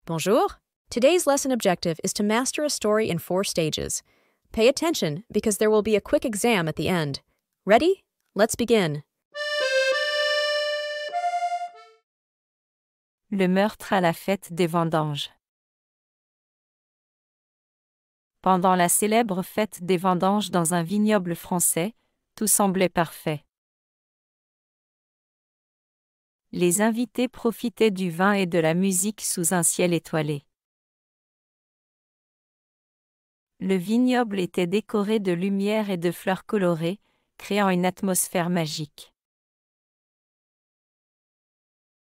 Bonjour. Today's lesson objective is to master a story in 4 stages. Pay attention because there will be a quick exam at the end. Ready? Let's begin. Le meurtre à la fête des vendanges. Pendant la célèbre fête des vendanges dans un vignoble français, tout semblait parfait. Les invités profitaient du vin et de la musique sous un ciel étoilé. Le vignoble était décoré de lumière et de fleurs colorées, créant une atmosphère magique.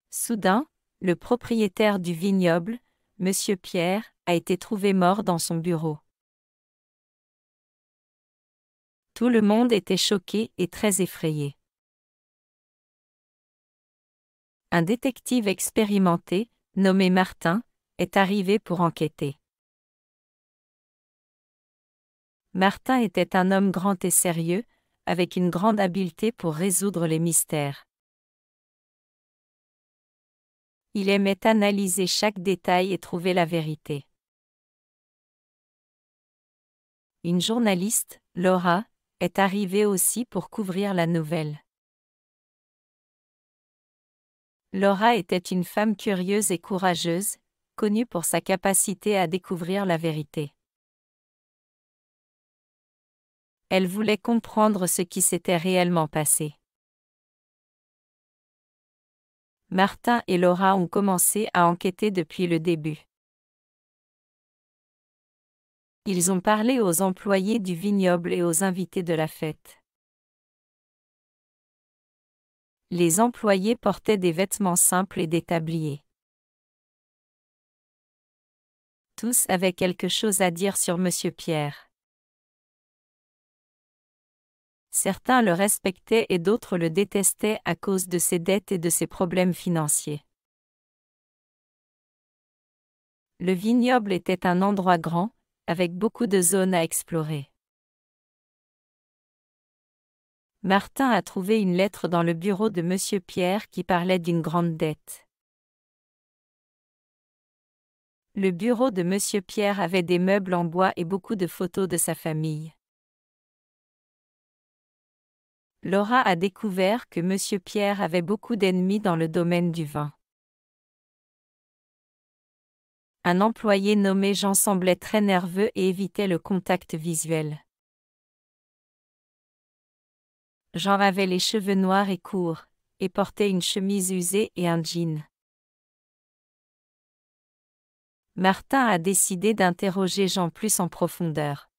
Soudain, le propriétaire du vignoble, Monsieur Pierre, a été trouvé mort dans son bureau. Tout le monde était choqué et très effrayé. Un détective expérimenté, nommé Martin, est arrivé pour enquêter. Martin était un homme grand et sérieux, avec une grande habileté pour résoudre les mystères. Il aimait analyser chaque détail et trouver la vérité. Une journaliste, Laura, est arrivée aussi pour couvrir la nouvelle. Laura était une femme curieuse et courageuse, connue pour sa capacité à découvrir la vérité. Elle voulait comprendre ce qui s'était réellement passé. Martin et Laura ont commencé à enquêter depuis le début. Ils ont parlé aux employés du vignoble et aux invités de la fête. Les employés portaient des vêtements simples et des tabliers. Tous avaient quelque chose à dire sur Monsieur Pierre. Certains le respectaient et d'autres le détestaient à cause de ses dettes et de ses problèmes financiers. Le vignoble était un endroit grand, avec beaucoup de zones à explorer. Martin a trouvé une lettre dans le bureau de Monsieur Pierre qui parlait d'une grande dette. Le bureau de Monsieur Pierre avait des meubles en bois et beaucoup de photos de sa famille. Laura a découvert que Monsieur Pierre avait beaucoup d'ennemis dans le domaine du vin. Un employé nommé Jean semblait très nerveux et évitait le contact visuel. Jean avait les cheveux noirs et courts, et portait une chemise usée et un jean. Martin a décidé d'interroger Jean plus en profondeur.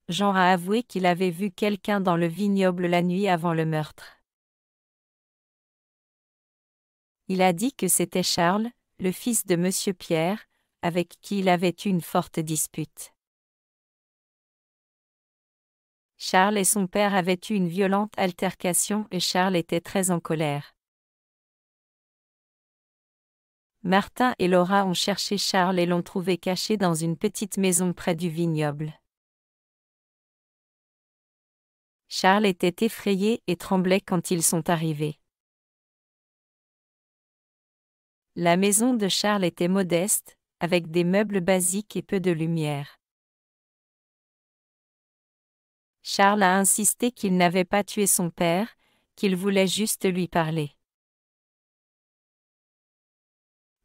Jean a avoué qu'il avait vu quelqu'un dans le vignoble la nuit avant le meurtre. Il a dit que c'était Charles, le fils de Monsieur Pierre, avec qui il avait eu une forte dispute. Charles et son père avaient eu une violente altercation et Charles était très en colère. Martin et Laura ont cherché Charles et l'ont trouvé caché dans une petite maison près du vignoble. Charles était effrayé et tremblait quand ils sont arrivés. La maison de Charles était modeste, avec des meubles basiques et peu de lumière. Charles a insisté qu'il n'avait pas tué son père, qu'il voulait juste lui parler.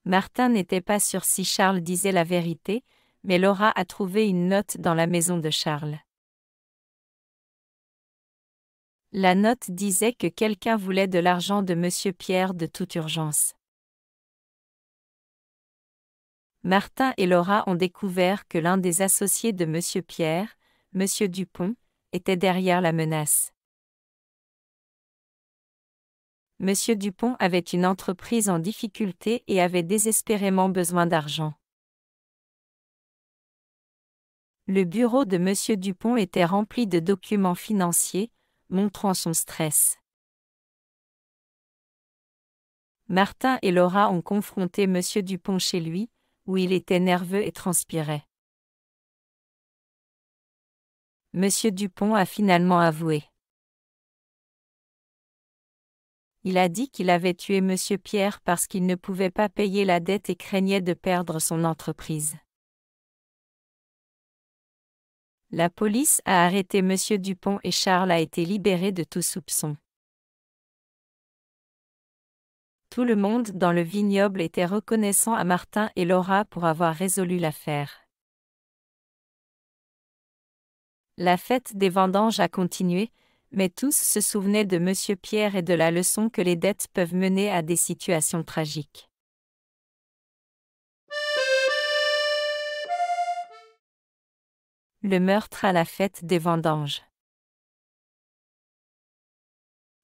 Martin n'était pas sûr si Charles disait la vérité, mais Laura a trouvé une note dans la maison de Charles. La note disait que quelqu'un voulait de l'argent de Monsieur Pierre de toute urgence. Martin et Laura ont découvert que l'un des associés de Monsieur Pierre, Monsieur Dupont, était derrière la menace. Monsieur Dupont avait une entreprise en difficulté et avait désespérément besoin d'argent. Le bureau de Monsieur Dupont était rempli de documents financiers, montrant son stress. Martin et Laura ont confronté Monsieur Dupont chez lui, où il était nerveux et transpirait. Monsieur Dupont a finalement avoué. Il a dit qu'il avait tué Monsieur Pierre parce qu'il ne pouvait pas payer la dette et craignait de perdre son entreprise. La police a arrêté Monsieur Dupont et Charles a été libéré de tout soupçon. Tout le monde dans le vignoble était reconnaissant à Martin et Laura pour avoir résolu l'affaire. La fête des vendanges a continué, mais tous se souvenaient de Monsieur Pierre et de la leçon que les dettes peuvent mener à des situations tragiques. Le meurtre à la fête des vendanges.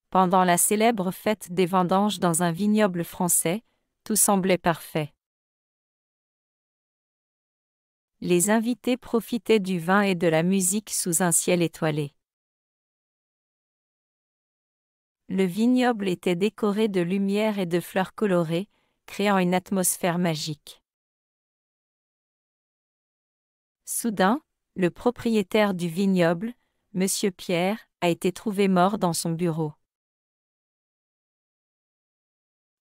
Pendant la célèbre fête des vendanges dans un vignoble français, tout semblait parfait. Les invités profitaient du vin et de la musique sous un ciel étoilé. Le vignoble était décoré de lumière et de fleurs colorées, créant une atmosphère magique. Soudain, le propriétaire du vignoble, Monsieur Pierre, a été trouvé mort dans son bureau.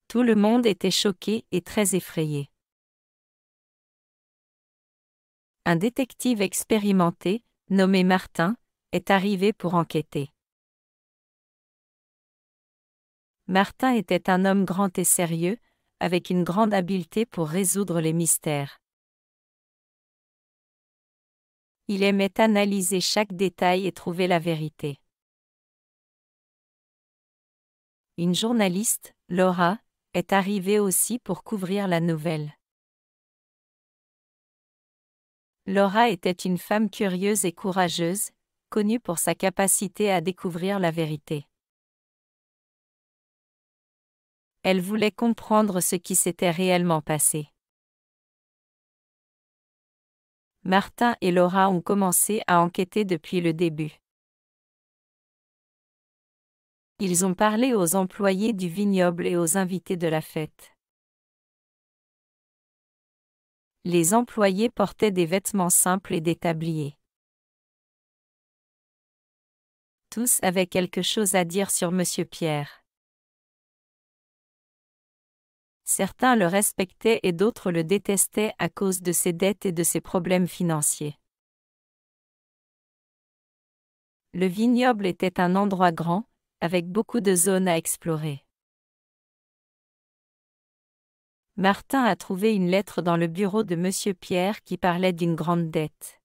Tout le monde était choqué et très effrayé. Un détective expérimenté, nommé Martin, est arrivé pour enquêter. Martin était un homme grand et sérieux, avec une grande habileté pour résoudre les mystères. Il aimait analyser chaque détail et trouver la vérité. Une journaliste, Laura, est arrivée aussi pour couvrir la nouvelle. Laura était une femme curieuse et courageuse, connue pour sa capacité à découvrir la vérité. Elle voulait comprendre ce qui s'était réellement passé. Martin et Laura ont commencé à enquêter depuis le début. Ils ont parlé aux employés du vignoble et aux invités de la fête. Les employés portaient des vêtements simples et des tabliers. Tous avaient quelque chose à dire sur Monsieur Pierre. Certains le respectaient et d'autres le détestaient à cause de ses dettes et de ses problèmes financiers. Le vignoble était un endroit grand, avec beaucoup de zones à explorer. Martin a trouvé une lettre dans le bureau de Monsieur Pierre qui parlait d'une grande dette.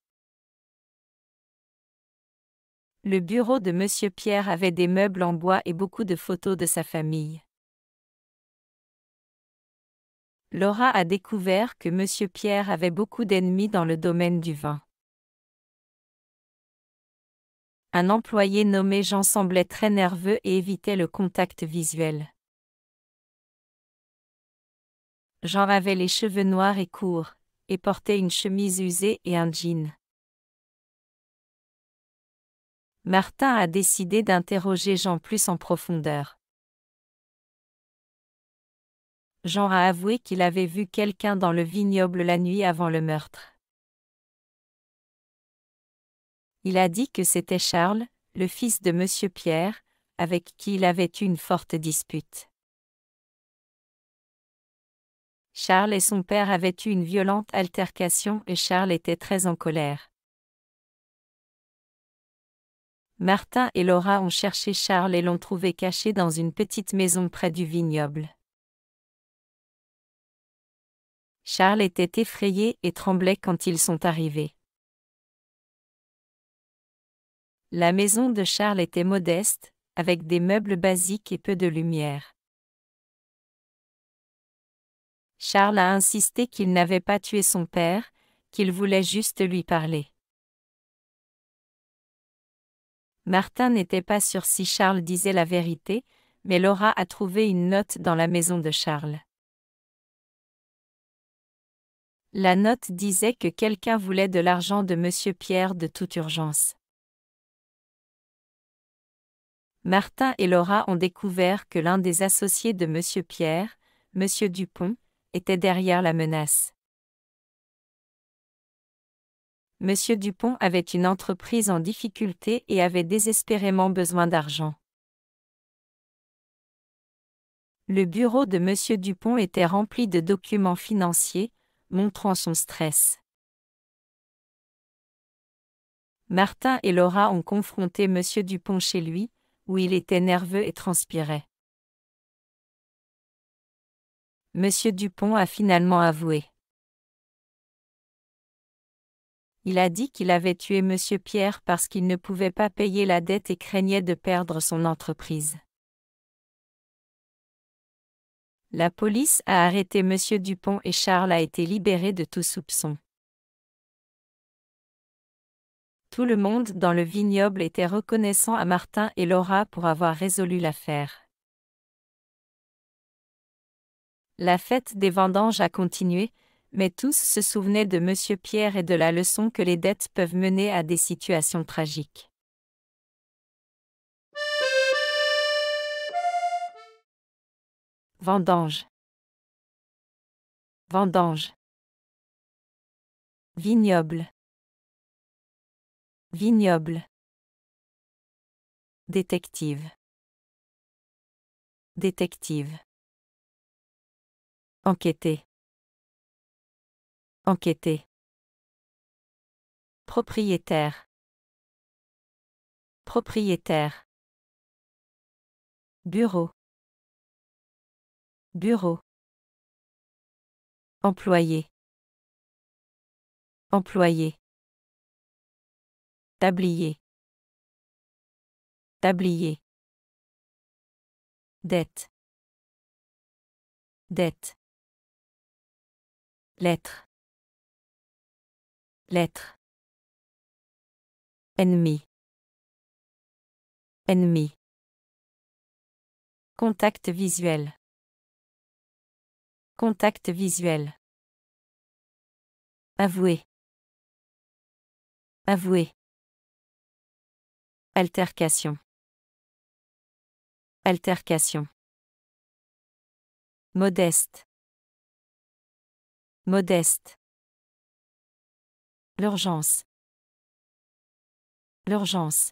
Le bureau de Monsieur Pierre avait des meubles en bois et beaucoup de photos de sa famille. Laura a découvert que Monsieur Pierre avait beaucoup d'ennemis dans le domaine du vin. Un employé nommé Jean semblait très nerveux et évitait le contact visuel. Jean avait les cheveux noirs et courts, et portait une chemise usée et un jean. Martin a décidé d'interroger Jean plus en profondeur. Jean a avoué qu'il avait vu quelqu'un dans le vignoble la nuit avant le meurtre. Il a dit que c'était Charles, le fils de Monsieur Pierre, avec qui il avait eu une forte dispute. Charles et son père avaient eu une violente altercation et Charles était très en colère. Martin et Laura ont cherché Charles et l'ont trouvé caché dans une petite maison près du vignoble. Charles était effrayé et tremblait quand ils sont arrivés. La maison de Charles était modeste, avec des meubles basiques et peu de lumière. Charles a insisté qu'il n'avait pas tué son père, qu'il voulait juste lui parler. Martin n'était pas sûr si Charles disait la vérité, mais Laura a trouvé une note dans la maison de Charles. La note disait que quelqu'un voulait de l'argent de Monsieur Pierre de toute urgence. Martin et Laura ont découvert que l'un des associés de Monsieur Pierre, Monsieur Dupont, était derrière la menace. Monsieur Dupont avait une entreprise en difficulté et avait désespérément besoin d'argent. Le bureau de M. Dupont était rempli de documents financiers, montrant son stress. Martin et Laura ont confronté M. Dupont chez lui, où il était nerveux et transpirait. M. Dupont a finalement avoué. Il a dit qu'il avait tué M. Pierre parce qu'il ne pouvait pas payer la dette et craignait de perdre son entreprise. La police a arrêté M. Dupont et Charles a été libéré de tout soupçon. Tout le monde dans le vignoble était reconnaissant à Martin et Laura pour avoir résolu l'affaire. La fête des vendanges a continué, mais tous se souvenaient de M. Pierre et de la leçon que les dettes peuvent mener à des situations tragiques. Vendange. Vendange. Vignoble. Vignoble. Détective. Détective. Enquêter. Enquêter. Propriétaire. Propriétaire. Bureau. Bureau. Employé. Employé. Tablier. Tablier. Dette. Dette. Lettre. Lettre. Ennemi. Ennemi. Contact visuel. Contact visuel. Avouer. Avouer. Altercation. Altercation. Modeste. Modeste. L'urgence. L'urgence.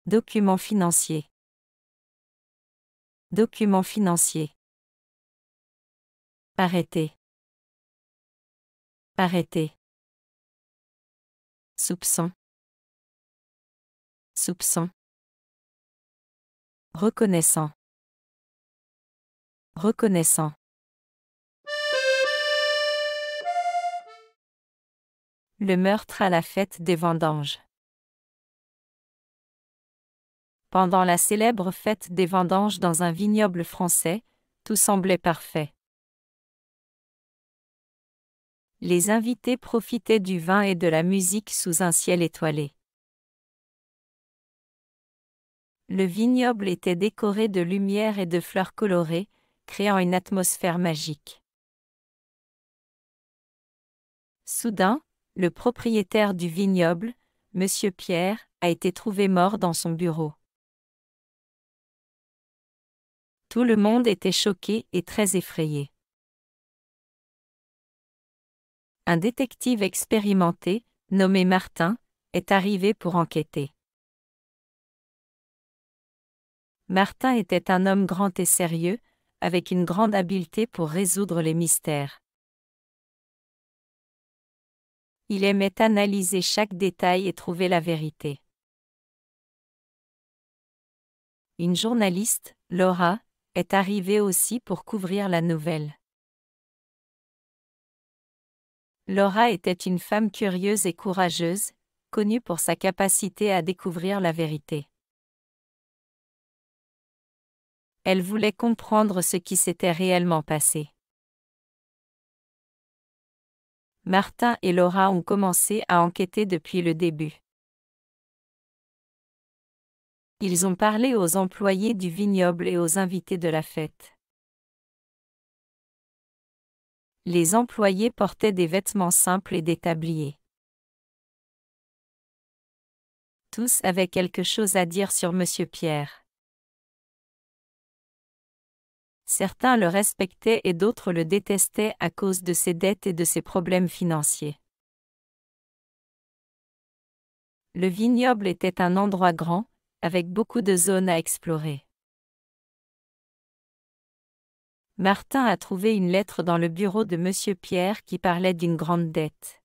Document financier. Document financier. Arrêter. Arrêter. Soupçon. Soupçon. Reconnaissant. Reconnaissant. Le meurtre à la fête des vendanges. Pendant la célèbre fête des vendanges dans un vignoble français, tout semblait parfait. Les invités profitaient du vin et de la musique sous un ciel étoilé. Le vignoble était décoré de lumière et de fleurs colorées, créant une atmosphère magique. Soudain, le propriétaire du vignoble, M. Pierre, a été trouvé mort dans son bureau. Tout le monde était choqué et très effrayé. Un détective expérimenté, nommé Martin, est arrivé pour enquêter. Martin était un homme grand et sérieux, avec une grande habileté pour résoudre les mystères. Il aimait analyser chaque détail et trouver la vérité. Une journaliste, Laura, est arrivée aussi pour couvrir la nouvelle. Laura était une femme curieuse et courageuse, connue pour sa capacité à découvrir la vérité. Elle voulait comprendre ce qui s'était réellement passé. Martin et Laura ont commencé à enquêter depuis le début. Ils ont parlé aux employés du vignoble et aux invités de la fête. Les employés portaient des vêtements simples et des tabliers. Tous avaient quelque chose à dire sur M. Pierre. Certains le respectaient et d'autres le détestaient à cause de ses dettes et de ses problèmes financiers. Le vignoble était un endroit grand, avec beaucoup de zones à explorer. Martin a trouvé une lettre dans le bureau de Monsieur Pierre qui parlait d'une grande dette.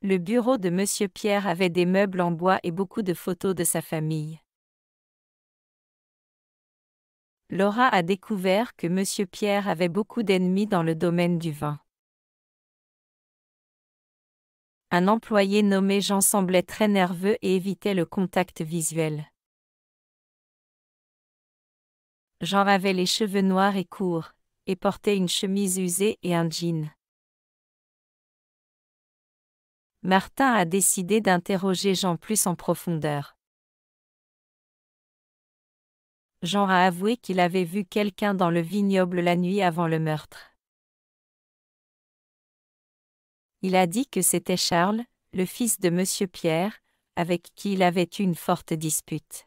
Le bureau de Monsieur Pierre avait des meubles en bois et beaucoup de photos de sa famille. Laura a découvert que Monsieur Pierre avait beaucoup d'ennemis dans le domaine du vin. Un employé nommé Jean semblait très nerveux et évitait le contact visuel. Jean avait les cheveux noirs et courts, et portait une chemise usée et un jean. Martin a décidé d'interroger Jean plus en profondeur. Jean a avoué qu'il avait vu quelqu'un dans le vignoble la nuit avant le meurtre. Il a dit que c'était Charles, le fils de Monsieur Pierre, avec qui il avait eu une forte dispute.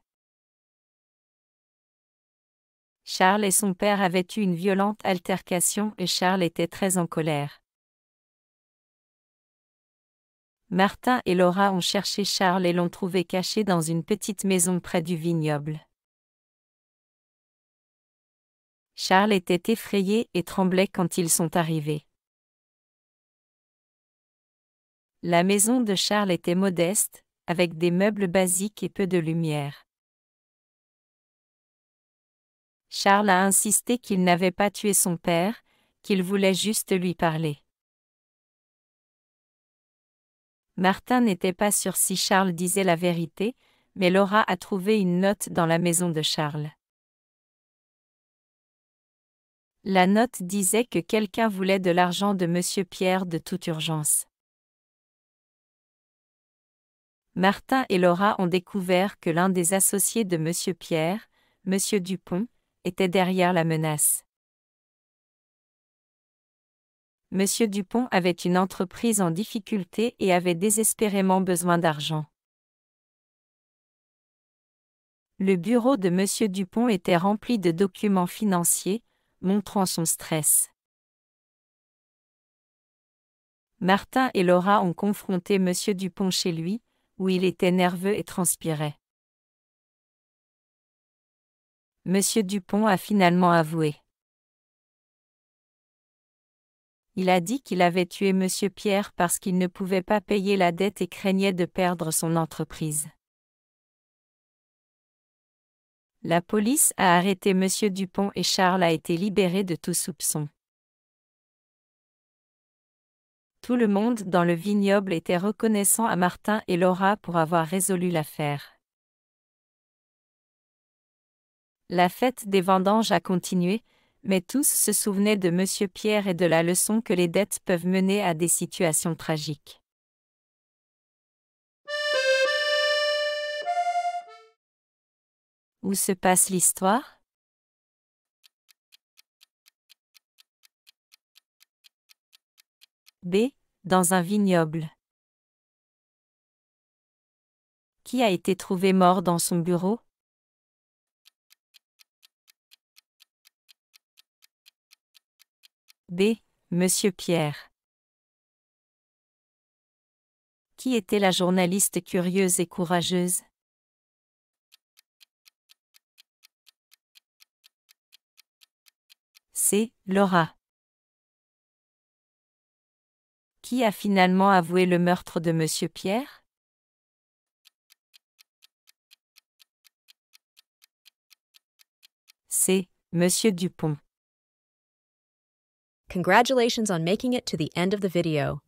Charles et son père avaient eu une violente altercation et Charles était très en colère. Martin et Laura ont cherché Charles et l'ont trouvé caché dans une petite maison près du vignoble. Charles était effrayé et tremblait quand ils sont arrivés. La maison de Charles était modeste, avec des meubles basiques et peu de lumière. Charles a insisté qu'il n'avait pas tué son père, qu'il voulait juste lui parler. Martin n'était pas sûr si Charles disait la vérité, mais Laura a trouvé une note dans la maison de Charles. La note disait que quelqu'un voulait de l'argent de Monsieur Pierre de toute urgence. Martin et Laura ont découvert que l'un des associés de Monsieur Pierre, Monsieur Dupont, était derrière la menace. Monsieur Dupont avait une entreprise en difficulté et avait désespérément besoin d'argent. Le bureau de Monsieur Dupont était rempli de documents financiers, montrant son stress. Martin et Laura ont confronté Monsieur Dupont chez lui, où il était nerveux et transpirait. Monsieur Dupont a finalement avoué. Il a dit qu'il avait tué Monsieur Pierre parce qu'il ne pouvait pas payer la dette et craignait de perdre son entreprise. La police a arrêté Monsieur Dupont et Charles a été libéré de tout soupçon. Tout le monde dans le vignoble était reconnaissant à Martin et Laura pour avoir résolu l'affaire. La fête des vendanges a continué, mais tous se souvenaient de Monsieur Pierre et de la leçon que les dettes peuvent mener à des situations tragiques. Où se passe l'histoire? B. Dans un vignoble. Qui a été trouvé mort dans son bureau? B. Monsieur Pierre. Qui était la journaliste curieuse et courageuse? C. Laura. Qui a finalement avoué le meurtre de Monsieur Pierre? C. Monsieur Dupont. Congratulations on making it to the end of the video.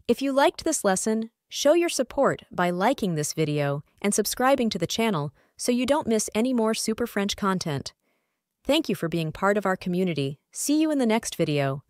If you liked this lesson, show your support by liking this video and subscribing to the channel so you don't miss any more Super French content. Thank you for being part of our community. See you in the next video.